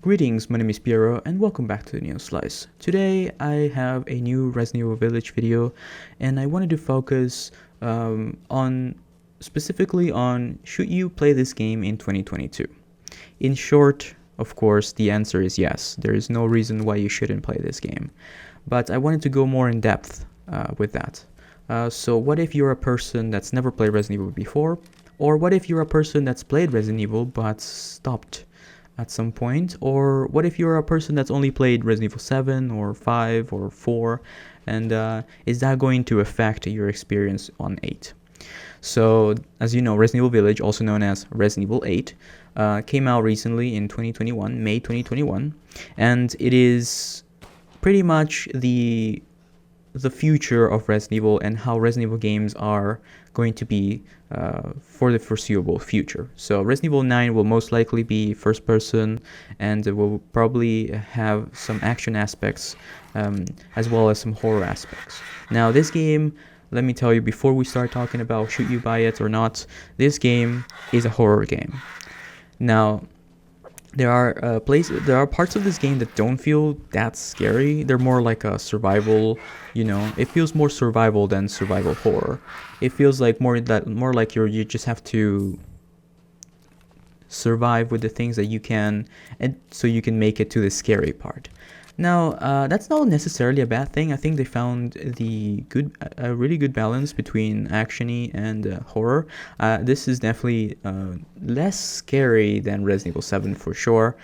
Greetings, my name is Piero and welcome back to the Neo Slice. Today I have a new Resident Evil Village video and I wanted to focus specifically on should you play this game in 2022. In short, of course, the answer is yes. There is no reason why you shouldn't play this game. But I wanted to go more in depth with that. So what if you're a person that's never played Resident Evil before? Or what if you're a person that's played Resident Evil but stopped at some point? Or what if you're a person that's only played Resident Evil 7 or 5 or 4, and is that going to affect your experience on 8? So, as you know, Resident Evil Village, also known as Resident Evil 8, came out recently in 2021, May 2021, and it is pretty much the future of Resident Evil and how Resident Evil games are going to be for the foreseeable future. So Resident Evil 9 will most likely be first person and will probably have some action aspects as well as some horror aspects. Now this game, let me tell you before we start talking about should you buy it or not, this game is a horror game. Now there are parts of this game that don't feel that scary. They're more like a survival, it feels more survival than survival horror. It feels like more like you just have to survive with the things that you can, and so you can make it to the scary part. Now, that's not necessarily a bad thing. I think they found a really good balance between actiony and horror. This is definitely less scary than Resident Evil 7 for sure,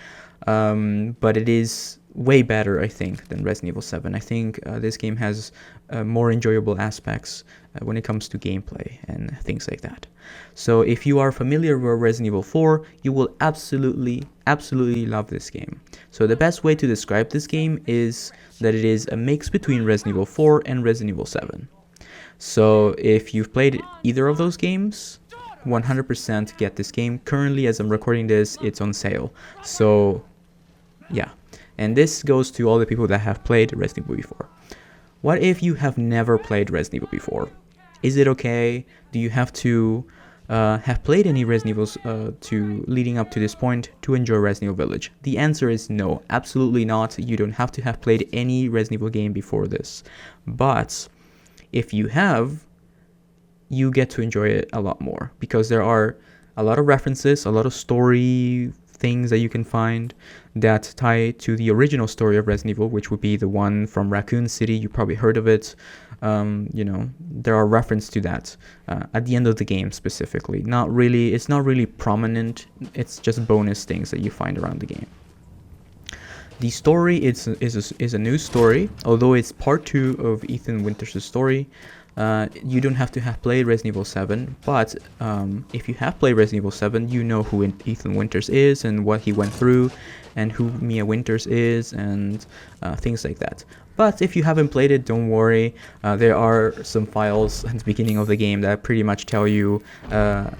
but it is way better, I think, than Resident Evil 7. I think this game has more enjoyable aspects when it comes to gameplay and things like that. So if you are familiar with Resident Evil 4, you will absolutely love this game. So the best way to describe this game is that it is a mix between Resident Evil 4 and Resident Evil 7. So if you've played either of those games, 100% get this game. Currently, as I'm recording this, it's on sale. So yeah, and this goes to all the people that have played Resident Evil before. What if you have never played Resident Evil before? Is it okay? Do you have to have played any Resident Evils leading up to this point to enjoy Resident Evil Village? The answer is no, absolutely not. You don't have to have played any Resident Evil game before this. But if you have, you get to enjoy it a lot more because there are a lot of references, a lot of story things that you can find that tie to the original story of Resident Evil, which would be the one from Raccoon City. You probably heard of it. There are references to that at the end of the game specifically. It's not really prominent. It's just bonus things that you find around the game. The story is a new story, although it's part 2 of Ethan Winters' story. You don't have to have played Resident Evil 7, but if you have played Resident Evil 7, you know who Ethan Winters is and what he went through and who Mia Winters is and things like that. But if you haven't played it, don't worry. There are some files at the beginning of the game that pretty much tell you a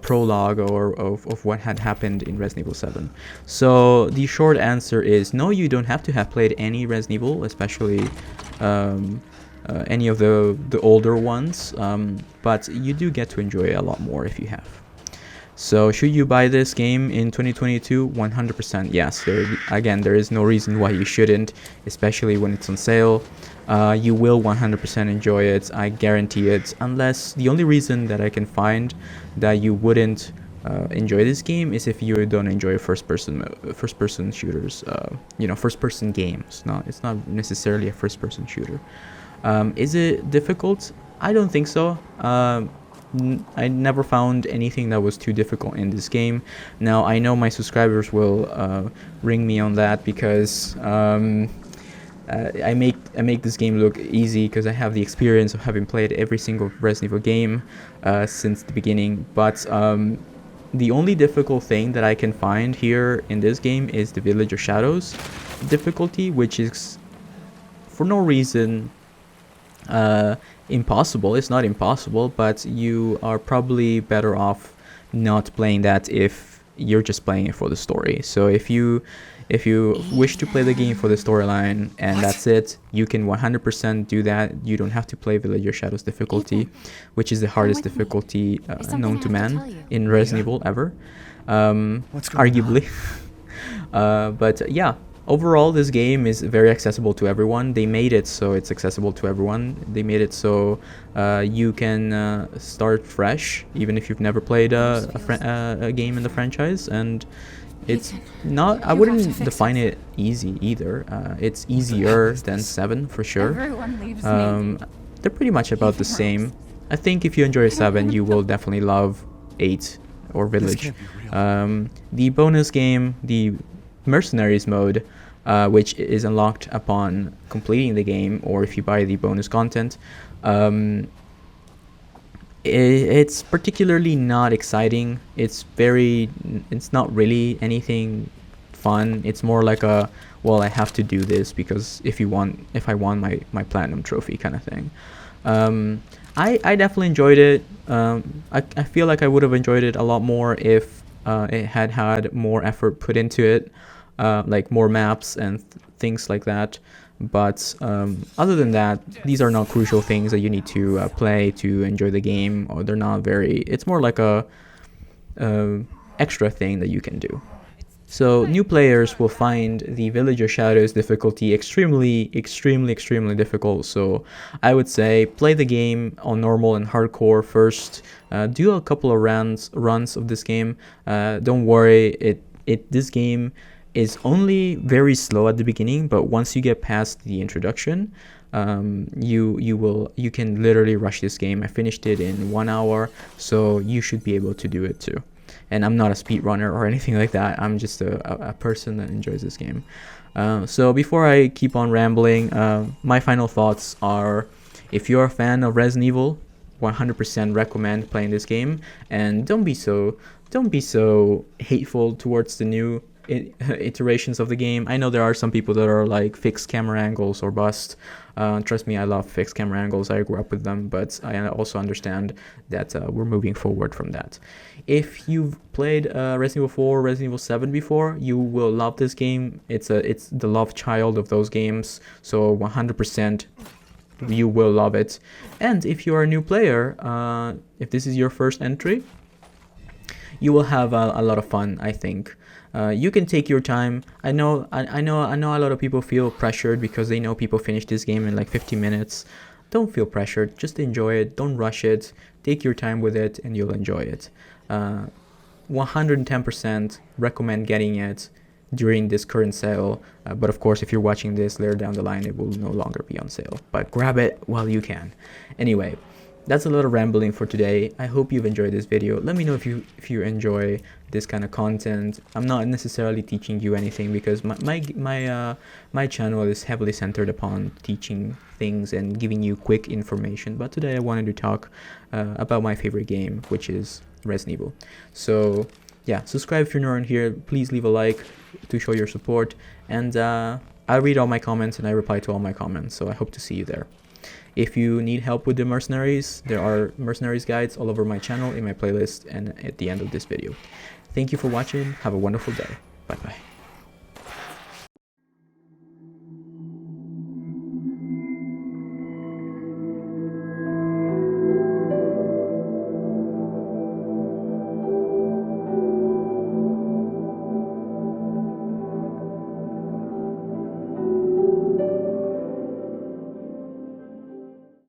prologue of what had happened in Resident Evil 7. So the short answer is no, you don't have to have played any Resident Evil, especially any of the older ones, but you do get to enjoy it a lot more if you have. So should you buy this game in 2022? 100% yes. There is no reason why you shouldn't, especially when it's on sale. You will 100% enjoy it, I guarantee it, unless the only reason that I can find that you wouldn't enjoy this game is if you don't enjoy first-person shooters, first-person games. It's not necessarily a first-person shooter. Is it difficult? I don't think so. I never found anything that was too difficult in this game. Now, I know my subscribers will ring me on that because I make this game look easy because I have the experience of having played every single Resident Evil game since the beginning. But the only difficult thing that I can find here in this game is the Village of Shadows difficulty, which is for no reason impossible. It's not impossible, but you are probably better off not playing that if you're just playing it for the story. So if you wish to play the game for the storyline and that's it, you can 100% do that. You don't have to play Village of Shadows difficulty, which is the hardest difficulty known to man in Resident Evil ever. What's going arguably. But yeah, overall, this game is very accessible to everyone. They made it so it's accessible to everyone. They made it so you can start fresh, even if you've never played a game in the franchise. And it's not, I wouldn't define it easy either. It's easier than 7 for sure. Everyone leaves me. They're pretty much about the same. I think if you enjoy 7, you will definitely love 8 or Village. The bonus game, the Mercenaries mode, which is unlocked upon completing the game, or if you buy the bonus content, it's particularly not exciting. It's not really anything fun. It's more like a, well, I have to do this because if I won my platinum trophy kind of thing. I definitely enjoyed it. I feel like I would have enjoyed it a lot more if it had more effort put into it, like more maps and things like that. But other than that, these are not crucial things that you need to play to enjoy the game, or they're not very, it's more like a extra thing that you can do. So new players will find the Village of Shadows difficulty extremely difficult. So I would say play the game on normal and hardcore first. Do a couple of runs of this game. Don't worry, this game is only very slow at the beginning, but once you get past the introduction, you can literally rush this game. I finished it in 1 hour, so you should be able to do it too. And I'm not a speedrunner or anything like that. I'm just a person that enjoys this game. So before I keep on rambling, my final thoughts are, if you're a fan of Resident Evil, 100% recommend playing this game, and don't be so hateful towards the new iterations of the game. I know there are some people that are like fixed camera angles or bust. Trust me, I love fixed camera angles. I grew up with them, but I also understand that we're moving forward from that. If you've played Resident Evil 4, Resident Evil 7 before, you will love this game. It's the love child of those games, so 100% you will love it. And if you are a new player, if this is your first entry, you will have a lot of fun, I think. You can take your time. I know a lot of people feel pressured because they know people finish this game in like 50 minutes. Don't feel pressured. Just enjoy it. Don't rush it. Take your time with it and you'll enjoy it. 110% recommend getting it during this current sale. But of course, if you're watching this later down the line, it will no longer be on sale. But grab it while you can. Anyway, that's a lot of rambling for today. I hope you've enjoyed this video. Let me know if you enjoy this kind of content. I'm not necessarily teaching you anything because my channel is heavily centered upon teaching things and giving you quick information. But today I wanted to talk about my favorite game, which is Resident Evil. So yeah, subscribe if you're new around here. Please leave a like to show your support, and I read all my comments and I reply to all my comments. So I hope to see you there. If you need help with the Mercenaries, there are Mercenaries guides all over my channel, in my playlist, and at the end of this video. Thank you for watching. Have a wonderful day. Bye bye.